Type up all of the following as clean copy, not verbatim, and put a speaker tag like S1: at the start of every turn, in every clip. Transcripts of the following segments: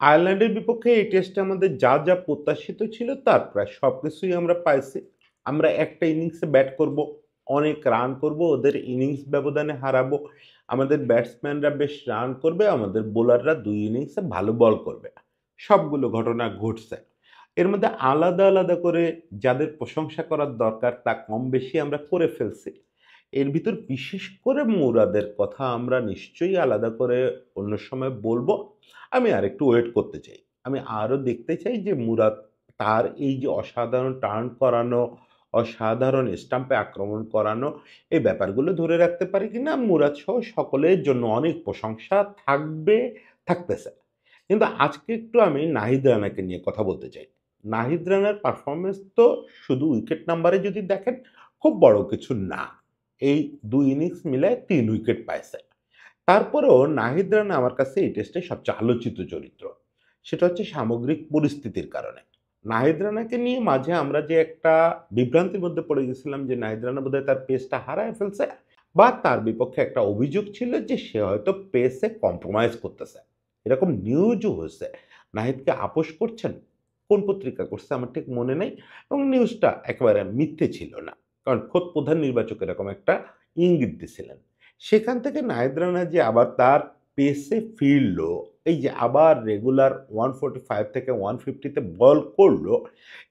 S1: আয়ারল্যান্ডের বিপক্ষে এই টেস্টে আমাদের যা প্রত্যাশিত ছিল তার প্রায় সবকিছুই আমরা পাইছি। আমরা একটা ইনিংসে ব্যাট করব, অনেক রান করব, ওদের ইনিংস ব্যবধানে হারাবো। আমাদের ব্যাটসম্যানরা বেশ রান করবে, আমাদের বোলাররা ২ ইনিংসে ভালো বল করবে। সবগুলো ঘটনা ঘটছে। এর মধ্যে আলাদা করে যাদের প্রশংসা করার দরকার তা কম বেশি আমরা করে ফেলছি। এর ভিতর বিশেষ করে মুরাদের কথা আমরা নিশ্চয়ই আলাদা করে অন্য সময় বলবো। আমি আরেকটু ওয়েট করতে চাই। আমি আরো দেখতে চাই যে মুরাদ তার এই যে অসাধারণ টার্ন করানো, অসাধারণ স্টাম্পে আক্রমণ করানো, এই ব্যাপারগুলো ধরে রাখতে পারে কিনা। মুরাদ সহ সকলের জন্য অনেক প্রশংসা থাকবে, থাকতেছে। কিন্তু আজকে একটু আমি নাহিদ রানাকে নিয়ে কথা বলতে চাই। নাহিদ রানার পারফরম্যান্স তো শুধু উইকেট নাম্বারে যদি দেখেন খুব বড় কিছু না। এই ২ ইনিংস মিলায় ৩ উইকেট পাইছে। তারপরেও নাহিদ রানা আমার কাছে এই টেস্টে সবচেয়ে আলোচিত চরিত্র। সেটা হচ্ছে সামগ্রিক পরিস্থিতির কারণে। নাহিদ রানাকে নিয়ে মাঝে আমরা যে একটা বিভ্রান্তির মধ্যে পড়ে গেছিলাম যে নাহিদ রানা বোধহয় তার পেসটা হারায় ফেলছে বা তার বিপক্ষে একটা অভিযোগ ছিল যে সে হয়তো পেসে কম্প্রোমাইজ করতেছে। এরকম নিউজও হয়েছে। নাহিদকে আপোস করছেন? কোন পত্রিকা করছে আমার ঠিক মনে নেই এবং নিউজটা একেবারে মিথ্যে ছিল না। কারণ খোদ প্রধান নির্বাচক এরকম একটা ইঙ্গিত দিছিলেন। সেখান থেকে নাহিদ রানা যে আবার তার পেসে ফিরলো, এই যে আবার রেগুলার 145 থেকে 150 তে বল করলো,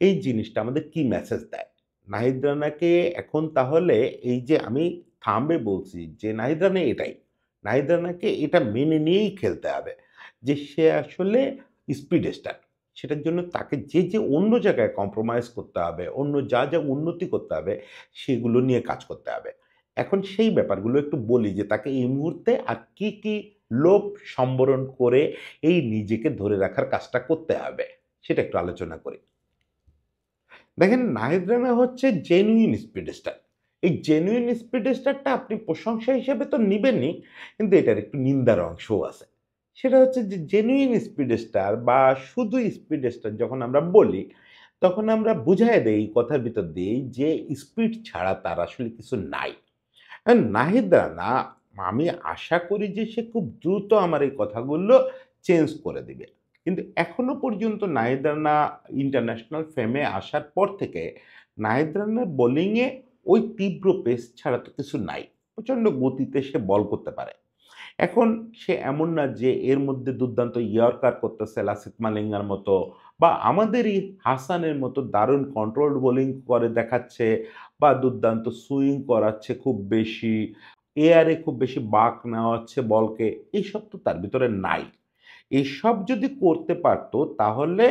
S1: এই জিনিসটা আমাদের কি মেসেজ দেয়? নাহিদ রানাকে এখন তাহলে এই যে আমি থামবে বলছি যে নাহিদ রানা এটাই। নাহিদ রানাকে এটা মেনে নিয়েই খেলতে হবে যে সে আসলে স্পিড স্টার। সেটার জন্য তাকে যে অন্য জায়গায় কম্প্রোমাইজ করতে হবে, অন্য যা উন্নতি করতে হবে, সেগুলো নিয়ে কাজ করতে হবে। এখন সেই ব্যাপারগুলো একটু বলি যে তাকে এই মুহূর্তে আর কি লোভ সম্বরণ করে এই নিজেকে ধরে রাখার কাজটা করতে হবে, সেটা একটু আলোচনা করি। দেখেন নাহিদ রানা হচ্ছে জেনুইন স্পিড স্টার। এই জেনুইন স্পিড স্টারটা আপনি প্রশংসা হিসেবে তো নিবেনই, কিন্তু এটার একটু নিন্দার অংশও আছে। সেটা হচ্ছে যে জেনুইন স্পিড স্টার বা শুধু স্পিড স্টার যখন আমরা বলি, তখন আমরা বুঝাইয়া দেই এই কথার ভিতর দিয়েই যে স্পিড ছাড়া তার আসলে কিছু নাই। নাহিদ রানা আমি আশা করি যে সে খুব দ্রুত আমার এই কথাগুলো চেঞ্জ করে দিবে। কিন্তু এখনো পর্যন্ত নাহিদ রানা ইন্টারন্যাশনাল ফেমে আসার পর থেকে নাহিদ রানার বোলিংয়ে ওই তীব্র পেস ছাড়া তো কিছু নাই। প্রচণ্ড গতিতে সে বল করতে পারে। এখন সে এমন না যে এর মধ্যে দুর্দান্ত ইয়র্কার করতেছে লাসিথ মালিঙ্গার মতো বা আমাদেরই হাসানের মতো দারুণ কন্ট্রোলড বোলিং করে দেখাচ্ছে বা দুর্দান্ত সুইং করাচ্ছে খুব বেশি, এয়ারে খুব বেশি বাঁক নেওয়াচ্ছে বলকে, এইসব তো তার ভিতরে নাই। এসব যদি করতে পারত তাহলে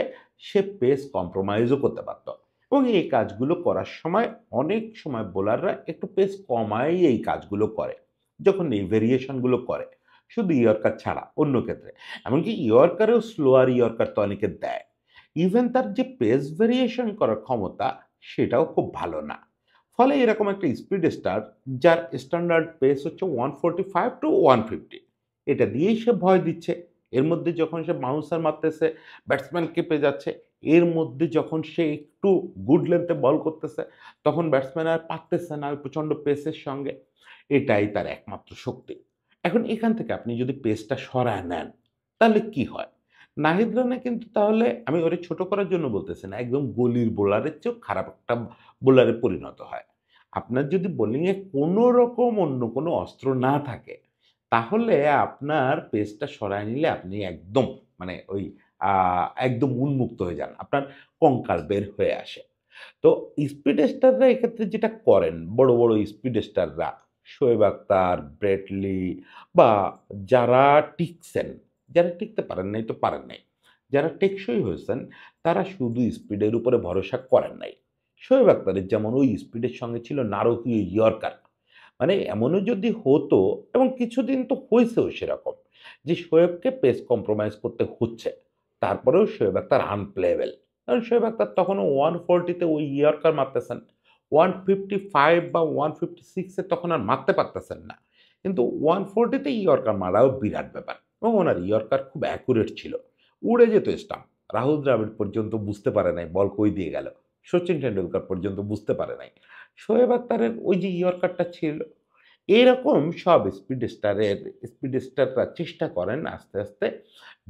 S1: সে পেস কম্প্রোমাইজও করতে পারত এবং এই কাজগুলো করার সময় অনেক সময় বোলাররা একটু পেস কমায় এই কাজগুলো করে যখন এই ভেরিয়েশনগুলো করে, শুধু ইয়র্কার ছাড়া অন্য ক্ষেত্রে। এমনকি ইয়র্কারেও স্লোয়ার ইয়র্কার তো অনেকে দেয়। ইভেন তার যে পেস ভেরিয়েশন করার ক্ষমতা সেটাও খুব ভালো না। ফলে এরকম একটা স্পিড স্টার যার স্ট্যান্ডার্ড পেস হচ্ছে 145 টু 150, এটা দিয়েই সে ভয় দিচ্ছে। এর মধ্যে যখন সে বাউন্সার মারতেছে, ব্যাটসম্যান কেঁপে যাচ্ছে। এর মধ্যে যখন সে একটু গুড লেন্থে বল করতেছে, তখন ব্যাটসম্যান আর পারতেছে না ওই প্রচণ্ড পেসের সঙ্গে। এটাই তার একমাত্র শক্তি। এখন এখান থেকে আপনি যদি পেসটা সরায় নেন, তাহলে কি হয়? নাহিদ রানা কিন্তু তাহলে আমি ওরে ছোট করার জন্য বলতেছি না, একদম গলির বোলারের চেয়েও খারাপ একটা বোলারে পরিণত হয়। আপনার যদি বোলিংয়ে কোনো রকম অন্য কোনো অস্ত্র না থাকে, তাহলে আপনার পেসটা সরায় নিলে আপনি একদম মানে ওই আ একদম উন্মুক্ত হয়ে যান। আপনার কঙ্কাল বের হয়ে আসে। তো স্পিড স্টাররা এক্ষেত্রে যেটা করেন, বড় স্পিড স্টাররা শোয়েব আক্তার, ব্রেট লি বা যারা টিকছেন, যারা টিকতে পারেন নাই তো পারেন নাই। যারা টেকসই হয়েছেন তারা শুধু স্পিডের উপরে ভরসা করেন নাই। শোয়েব আক্তারের যেমন ওই স্পিডের সঙ্গে ছিল নারকীয় ইয়র্কার। মানে এমনও যদি হতো এবং কিছুদিন তো হইছেও সেরকম যে শোয়েবকে পেস কম্প্রোমাইজ করতে হচ্ছে। তারপরেও শোয়েব আক্তার আনপ্লেয়েবল। কারণ শোয়েব আক্তার তখনও 140 তে ওই ইয়র্কার মারতেছেন। 155 বা 156 এ তখন আর মারতে পারতেছেন না। কিন্তু 140 তে ইয়র্কার মারাও বিরাট ব্যাপার এবং ওনার ইয়র্কার খুব অ্যাকুরেট ছিল। উড়ে যেত স্টাম্প। রাহুল দ্রাবিড় পর্যন্ত বুঝতে পারে নাই বল কই দিয়ে গেল। সচিন টেন্ডুলকার পর্যন্ত বুঝতে পারে নাই। শোয়েব আক্তারের ওই যে ইয়র্কারটা ছিল, এরকম সব স্পিড স্টাররা চেষ্টা করেন আস্তে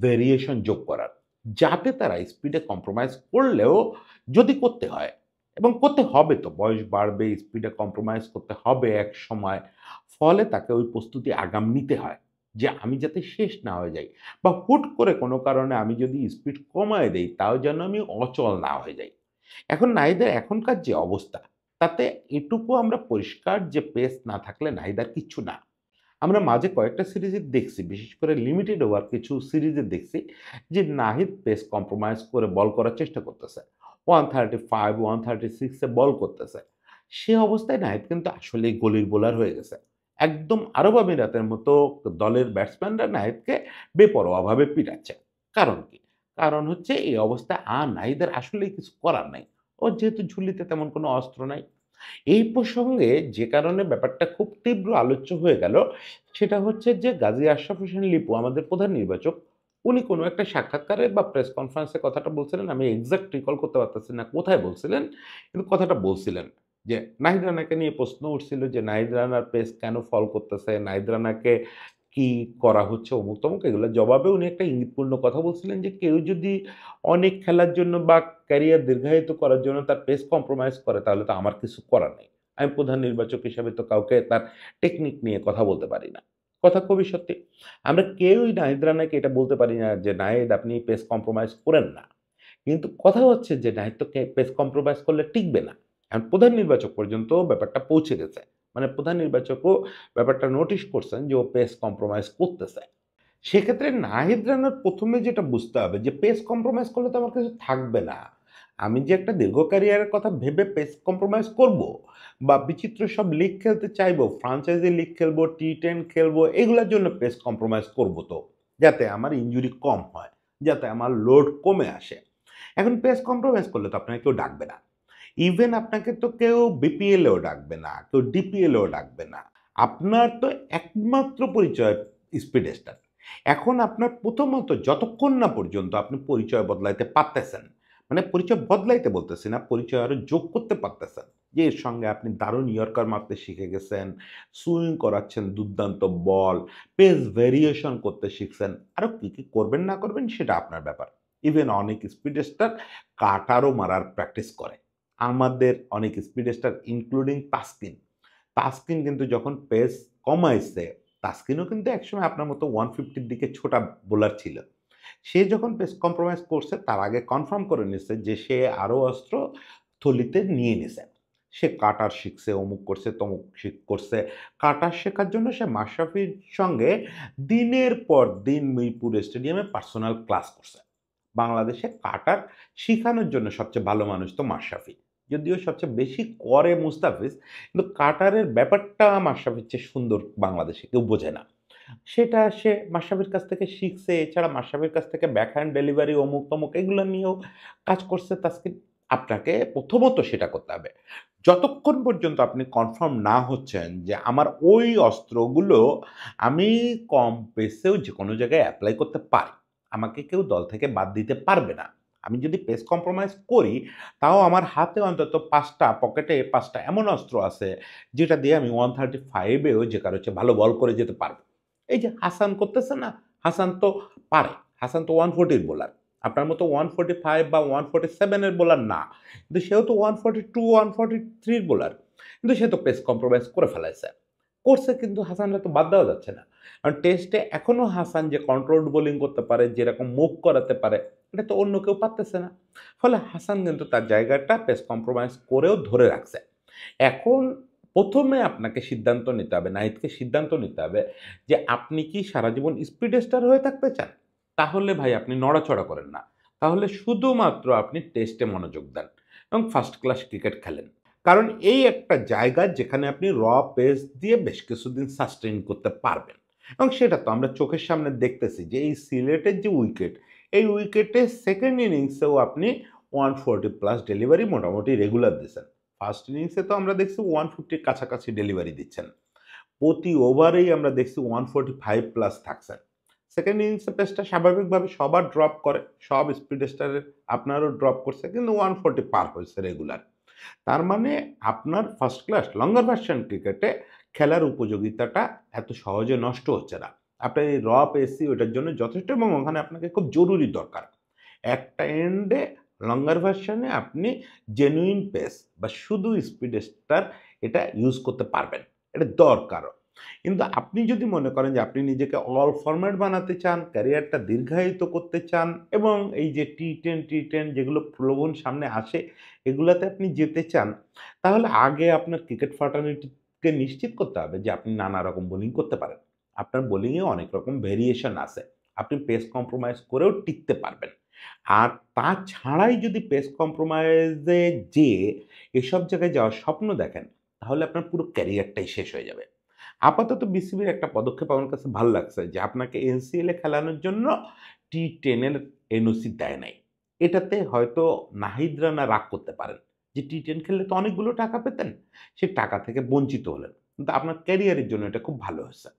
S1: ভেরিয়েশন যোগ করার। যাতে তারা স্পিডে কম্প্রোমাইজ করলেও যদি করতে হয় এবং করতে হবে তো বয়স বাড়বে, স্পিডে কম্প্রোমাইজ করতে হবে একসময়। ফলে তাকে ওই প্রস্তুতি আগাম নিতে হয় যে আমি যাতে শেষ না হয়ে যাই বা হুট করে কোনো কারণে আমি যদি স্পিড কমায় দেই তাও যেন আমি অচল না হয়ে যাই। এখন নাহিদের এখনকার যে অবস্থা তাতে এটুকু আমরা পরিষ্কার যে পেস না থাকলে নাহিদ আর কিচ্ছু না। আমরা মাঝে কয়েকটা সিরিজে দেখছি, বিশেষ করে লিমিটেড ওভার কিছু সিরিজে দেখছি যে নাহিদ পেস কম্প্রোমাইজ করে বল করার চেষ্টা করতেছে। 135, 136 এ বল করতেছে। সে অবস্থায় নাহিদ কিন্তু আসলেই গলির বোলার হয়ে গেছে। একদম আরব আমিরাতের মতো দলের ব্যাটসম্যানরা নাহিদকে বেপরোয়াভাবে পিটাচ্ছে। কারণ কি? কারণ হচ্ছে এই অবস্থায় নাহিদের আসলেই কিছু করার নাই। ওর যেহেতু ঝুলিতে তেমন কোনো অস্ত্র নাই। এই প্রসঙ্গে যে কারণে ব্যাপারটা খুব তীব্র আলোচ্য হয়ে গেল, সেটা হচ্ছে যে গাজী আশরাফ হোসেন লিপু আমাদের প্রধান নির্বাচক, উনি কোনো একটা সাক্ষাৎকারে বা প্রেস কনফারেন্সে কথাটা বলছিলেন। আমি এক্সাক্ট রিকল করতে পারতেছি না কোথায় বলছিলেন। কিন্তু কথাটা বলছিলেন যে নাহিদ রানাকে নিয়ে প্রশ্ন উঠছিল যে নাহিদ রানার পেস কেন ফল করতেছে? নাহিদ রানাকে কি করা হচ্ছে অমুক-তমুক এগুলোর জবাবে উনি একটা ইঙ্গিতপূর্ণ কথা বলছিলেন যে কেউ যদি অনেক খেলার জন্য বা ক্যারিয়ার দীর্ঘায়িত করার জন্য তার পেস কম্প্রোমাইজ করে তাহলে তো আমার কিছু করার নেই। আমি প্রধান নির্বাচক হিসাবে তো কাউকে তার টেকনিক নিয়ে কথা বলতে পারি না। কথা খুবই সত্যি। আমরা কেউই নাহিদ রানাকে এটা বলতে পারি না যে, "নাহিদ আপনি পেস কম্প্রোমাইজ করেন না।" কিন্তু কথা হচ্ছে যে নাহিদ তো পেস কম্প্রোমাইজ করলে টিকবে না। এখন প্রধান নির্বাচক পর্যন্ত ব্যাপারটা পৌঁছে গেছে। মানে প্রধান নির্বাচকও ব্যাপারটা নোটিস করছেন যে ও পেস কম্প্রোমাইজ করতেছে। সেক্ষেত্রে নাহিদ রানার ১ম এ যেটা বুঝতে হবে যে পেস কম্প্রোমাইজ করলে তো আমার কিছু থাকবে না। আমি যে একটা দীর্ঘ ক্যারিয়ারের কথা ভেবে পেস কম্প্রোমাইজ করব বা বিচিত্র সব লিগ খেলতে চাইবো, ফ্র্যাঞ্চাইজি লিগ খেলবো, টি-10 খেলবো, এগুলার জন্য পেস কম্প্রোমাইজ করব তো। যাতে আমার ইনজুরি কম হয়, যাতে আমার লোড কমে আসে। এখন পেস কম্প্রোমাইজ করলে তো আপনাকে কেউ ডাকবে না। ইভেন আপনাকে তো কেউ বিপিএল এও ডাকবে না, কেউ ডিপিএল এও ডাকবে না। আপনার তো একমাত্র পরিচয় স্পিডস্টার। এখন আপনার প্রথমত যতক্ষণ না পর্যন্ত আপনি পরিচয় বদলাইতে পারতেছেন, মানে পরিচয় বদলাইতে বলতেছি না, পরিচয় আরো যোগ করতে পারতেছেন। যে এর সঙ্গে আপনি দারুণ ইয়র্কার মারতে শিখে গেছেন, সুইং করাচ্ছেন দুর্দান্ত বল, পেস ভেরিয়েশন করতে শিখছেন। আরো কি করবেন না করবেন সেটা আপনার ব্যাপার। ইভেন অনেক স্পিডস্টার কাটারও মারার প্র্যাকটিস করে। আমাদের অনেক স্পিডস্টার ইনক্লুডিং তাসকিন। তাসকিন কিন্তু যখন পেস কমাইছে, তাসকিনও কিন্তু একসময় আপনার মতো 150 র দিকে ছোটা বোলার ছিল। সে যখন পেস কম্প্রোমাইজ করছে তার আগে কনফার্ম করে নিছে যে সে আরো অস্ত্র থলিতে নিয়ে নিছে। সে কাটার শিখছে, অমুক করছে, তমুক করছে। কাটার শেখার জন্য সে মাশরাফির সঙ্গে দিনের পর দিন মিরপুর স্টেডিয়ামে পার্সোনাল ক্লাস করছে। বাংলাদেশে কাটার শিখানোর জন্য সবচেয়ে ভালো মানুষ তো মাশরাফি। যদিও সবচেয়ে বেশি করে মুস্তাফিজ, কিন্তু কাটারের ব্যাপারটা মাশরাফির চেয়ে সুন্দর বাংলাদেশে কেউ বোঝে না। সেটা সে মাশরাফির কাছ থেকে শিখছে। এছাড়া মাশরাফির কাছ থেকে ব্যাকহ্যান্ড ডেলিভারি অমুক-তমুক এগুলো নিয়েও কাজ করছে তাসকিন। আপনাকে প্রথমত সেটা করতে হবে। যতক্ষণ পর্যন্ত আপনি কনফার্ম না হচ্ছেন যে আমার ওই অস্ত্রগুলো আমি কম পেসেও যেকোনো জায়গায় এপ্লাই করতে পারি। আমাকে কেউ দল থেকে বাদ দিতে পারবে না। আমি যদি পেস কম্প্রোমাইজ করি, তাও আমার হাতে অন্তত ৫ টা পকেটে ৫ টা এমন অস্ত্র আছে, যেটা দিয়ে আমি 135 এও যে কারো চেয়ে ভালো বল করে যেতে পারব। এই যে হাসান করতেছে না? হাসান তো পারে। হাসান তো 140 র বোলার। আপনার মতো 145 বা 147 এর বোলার না। কিন্তু সেও তো 142, 143 র বোলার। কিন্তু সে তো পেস কম্প্রোমাইজ করে ফেলাইছে। করছে কিন্তু হাসানরে তো বাদ দেওয়া যাচ্ছে না। কারণ টেস্টে এখনো হাসান যে কন্ট্রোলড বোলিং করতে পারে, যেরকম মুভ করাতে পারে, এটা তো অন্য কেউ পারতেছে না। ফলে হাসান কিন্তু তার জায়গাটা পেস কম্প্রোমাইজ করেও ধরে রাখছে। এখন ১ম এ আপনাকে সিদ্ধান্ত নিতে হবে, নাহিদকে সিদ্ধান্ত নিতে হবে যে আপনি কি সারা জীবন স্পিড স্টার হয়ে থাকতে চান? তাহলে ভাই আপনি নড়াচড়া করেন না। তাহলে শুধুমাত্র আপনি টেস্টে মনোযোগ দেন এবং ফার্স্ট ক্লাস ক্রিকেট খেলেন। কারণ এই একটা জায়গা যেখানে আপনি পেস দিয়ে বেশ কিছুদিন সাস্টেইন করতে পারবেন। এবং সেটা তো আমরা চোখের সামনে দেখতেছি যে এই সিলেটের যে উইকেট, এই উইকেটে 2nd ইনিংসেও আপনি 140 প্লাস ডেলিভারি মোটামুটি রেগুলার দিছেন। ফার্স্ট ইনিংসে তো আমরা দেখছি 150 র কাছাকাছি ডেলিভারি দিচ্ছেন। প্রতি ওভারেই আমরা দেখছি 145 প্লাস থাকছেন। 2nd ইনিংসে পেসটা স্বাভাবিকভাবে সবার ড্রপ করে। সব স্পিড স্টারের আপনারও ড্রপ করছে কিন্তু 140 পার হয়েছে রেগুলার। তার মানে আপনার ফার্স্ট ক্লাস লঙ্গার ভার্সন ক্রিকেটে খেলার উপযোগিতাটা এত সহজে নষ্ট হচ্ছে না। আপনার এই পেসই ওটার জন্য যথেষ্ট এবং ওখানে আপনাকে খুব জরুরি দরকার। একটা এন্ডে লঙ্গার ভার্সনে আপনি জেনুইন পেস বা শুধু স্পিড স্টার এটা ইউজ করতে পারবেন। এটা দরকারও। কিন্তু আপনি যদি মনে করেন যে আপনি নিজেকে অল ফরম্যাট বানাতে চান, ক্যারিয়ারটা দীর্ঘায়িত করতে চান এবং এই যে টি10 যেগুলো প্রলোভন সামনে আসে এগুলাতে আপনি যেতে চান, তাহলে আগে আপনার ক্রিকেট ফার্টানিটিকে নিশ্চিত করতে হবে যে আপনি নানা রকম বোলিং করতে পারেন। আপনার বোলিংয়ে অনেক রকম ভেরিয়েশন আছে। আপনি পেস কম্প্রোমাইজ করেও টিকতে পারবেন। আর তাছাড়াই যদি পেস কম্প্রোমাইজে যেয়ে এসব জায়গায় যাওয়ার স্বপ্ন দেখেন, তাহলে আপনার পুরো ক্যারিয়ারটাই শেষ হয়ে যাবে। আপাতত বিসিবির একটা পদক্ষেপ আমার কাছে ভাল লাগছে যে আপনাকে এনসিএল এ খেলানোর জন্য টি10 এর এনওসি দেয় নাই। এটাতে হয়তো নাহিদ রানা রাগ করতে পারেন যে টি10 খেললে তো অনেকগুলো টাকা পেতেন, সে টাকা থেকে বঞ্চিত হলেন। কিন্তু আপনার ক্যারিয়ারের জন্য এটা খুব ভালো হয়েছে।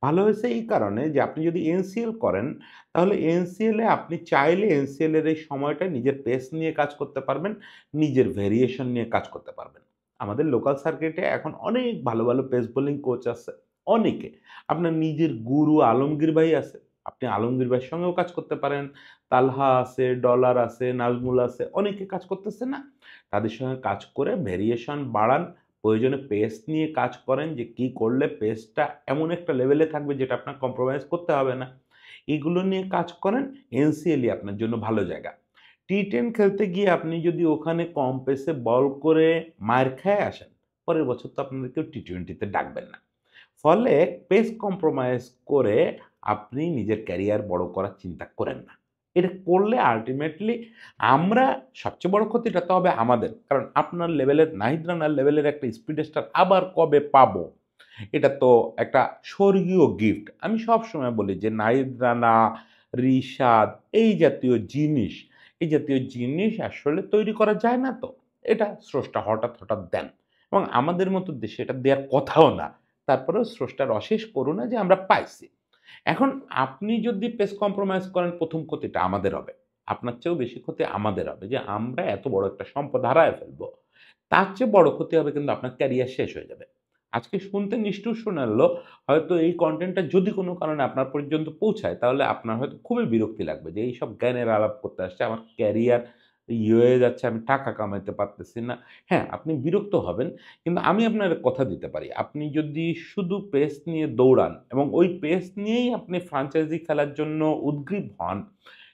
S1: ভালো হয়েছে এই কারণে যে আপনি যদি এনসিএল করেন, তাহলে এনসিএল এ আপনি চাইলে এনসিএল এর এই সময়টা নিজের পেস নিয়ে কাজ করতে পারবেন, নিজের ভেরিয়েশন নিয়ে কাজ করতে পারবেন। আমাদের লোকাল সার্কিটে এখন অনেক ভালো, ভালো পেস বোলিং কোচ আছে, অনেকে। আপনার নিজের গুরু আলমগীর ভাই আছে। আপনি আলমগীর ভাইয়ের সঙ্গেও কাজ করতে পারেন। তালহা আছে, ডলার আছে, নাজমুল আছে, অনেকে কাজ করতেছে না? তাদের সঙ্গে কাজ করে ভেরিয়েশন বাড়ান। প্রয়োজনে পেস নিয়ে কাজ করেন যে কি করলে পেসটা এমন একটা লেভেলে থাকবে যেটা আপনার কম্প্রোমাইজ করতে হবে না। এগুলো নিয়ে কাজ করেন, এনসিএলই আপনার জন্য ভালো জায়গা। টি10 খেলতে গিয়ে আপনি যদি ওখানে কম পেসে বল করে মাইর খেয়ে আসেন, পরের বছর তো আপনাদের কেউ টি20 তে ডাকবেন না। ফলে পেস কম্প্রোমাইজ করে আপনি নিজের ক্যারিয়ার বড় করার চিন্তা করেন না। এটা করলে আল্টিমেটলি আমরা সবচেয়ে বড় ক্ষতিটা তো হবে আমাদের। কারণ আপনার লেভেলের নাহিদ রানার লেভেলের একটা স্পিড স্টার আবার কবে পাবো? এটা তো একটা স্বর্গীয় গিফট। আমি সবসময় বলি যে নাহিদ রানা, রিশাদ এই জাতীয় জিনিস আসলে তৈরি করা যায় না তো। এটা স্রষ্টা হঠাৎ, হঠাৎ দেন এবং আমাদের মতো দেশে এটা দেয়ার কথাও না। তারপরেও স্রষ্টার অশেষ করুণা যে আমরা পাইছি। এখন আপনি যদি পেস কম্প্রোমাইজ করেন ১ম ক্ষতিটা আমাদের হবে। আপনার চেয়েও বেশি ক্ষতি আমাদের হবে যে আমরা এত বড় একটা সম্পদ হারায় ফেলবো। তার চেয়ে বড় ক্ষতি হবে কিন্তু আপনার ক্যারিয়ার শেষ হয়ে যাবে। আজকে শুনতে নিষ্ঠুর শোনালো, হয়তো এই কনটেন্টটা যদি কোনো কারণে আপনার পর্যন্ত পৌঁছায় তাহলে আপনার হয়তো খুবই বিরক্তি লাগবে যে এইসব জ্ঞানের আলাপ করতে আসছে, আমার ক্যারিয়ার হয়ে যাচ্ছে, আমি টাকা কামাইতে পারতেছি না। হ্যাঁ, আপনি বিরক্ত হবেন, কিন্তু আমি আপনার কথা দিতে পারি। আপনি যদি শুধু পেস নিয়ে দৌড়ান এবং ওই পেস নিয়েই আপনি ফ্র্যাঞ্চাইজি খেলার জন্য উদগ্রীব হন,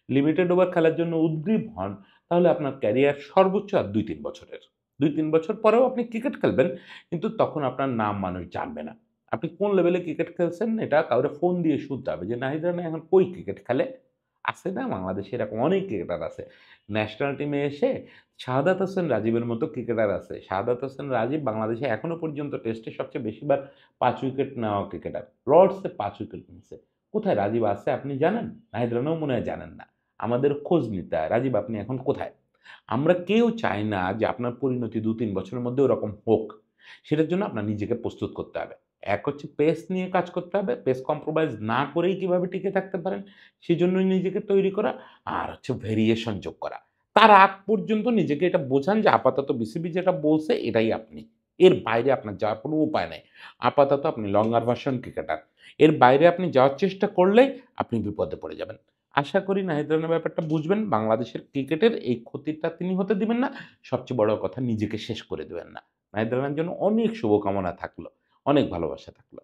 S1: লিমিটেড ওভার খেলার জন্য উদগ্রীব হন, তাহলে আপনার ক্যারিয়ার সর্বোচ্চ আর ২-৩ বছরের। ২-৩ বছর পরেও আপনি ক্রিকেট খেলবেন, কিন্তু তখন আপনার নাম মানুষ জানবে না। আপনি কোন লেভেলে ক্রিকেট খেলছেন এটা কাউরে ফোন দিয়ে শুনতে হবে যে নাহিদ রানা এখন কই ক্রিকেট খেলে? আছে না বাংলাদেশে এরকম অনেক ক্রিকেটার আছে। ন্যাশনাল টিমে এসে শাহাদাত হোসেন রাজীবের মতো ক্রিকেটার আছে। শাহাদাত হোসেন রাজীব বাংলাদেশে এখনো পর্যন্ত টেস্টে সবচেয়ে বেশিবার ৫ উইকেট নেওয়া ক্রিকেটার। লর্ডসে ৫ উইকেট নিছে। কোথায় রাজীব আছে আপনি জানেন? নাহিদ রানাও মনে হয় জানেন না। আমাদের খোঁজ নিতে হয়। রাজীব আপনি এখন কোথায়? আমরা কেউ চাই না যে আপনার পরিণতি ২-৩ বছরের মধ্যে ওরকম হোক। সেটার জন্য আপনার নিজেকে প্রস্তুত করতে হবে। এক হচ্ছে পেস নিয়ে কাজ করতে হবে। পেস কম্প্রোমাইজ না করেই কিভাবে টিকে থাকতে পারেন সেজন্যই নিজেকে তৈরি করা। আর হচ্ছে ভেরিয়েশন যোগ করা। তার আগ পর্যন্ত নিজেকে এটা বোঝান যে আপাতত বিসিবি যেটা বলছে এটাই আপনি। এর বাইরে আপনার যাওয়ার কোনো উপায় নাই। আপাতত আপনি লঙ্গার ভার্সন ক্রিকেটার। এর বাইরে আপনি যাওয়ার চেষ্টা করলেই আপনি বিপদে পড়ে যাবেন। আশা করি নাহিদ রানার ব্যাপারটা বুঝবেন। বাংলাদেশের ক্রিকেটের এই ক্ষতিটা তিনি হতে দিবেন না। সবচেয়ে বড় কথা নিজেকে শেষ করে দিবেন না। নাহিদ রানার জন্য অনেক শুভকামনা থাকলো। অনেক ভালোবাসা থাকলো।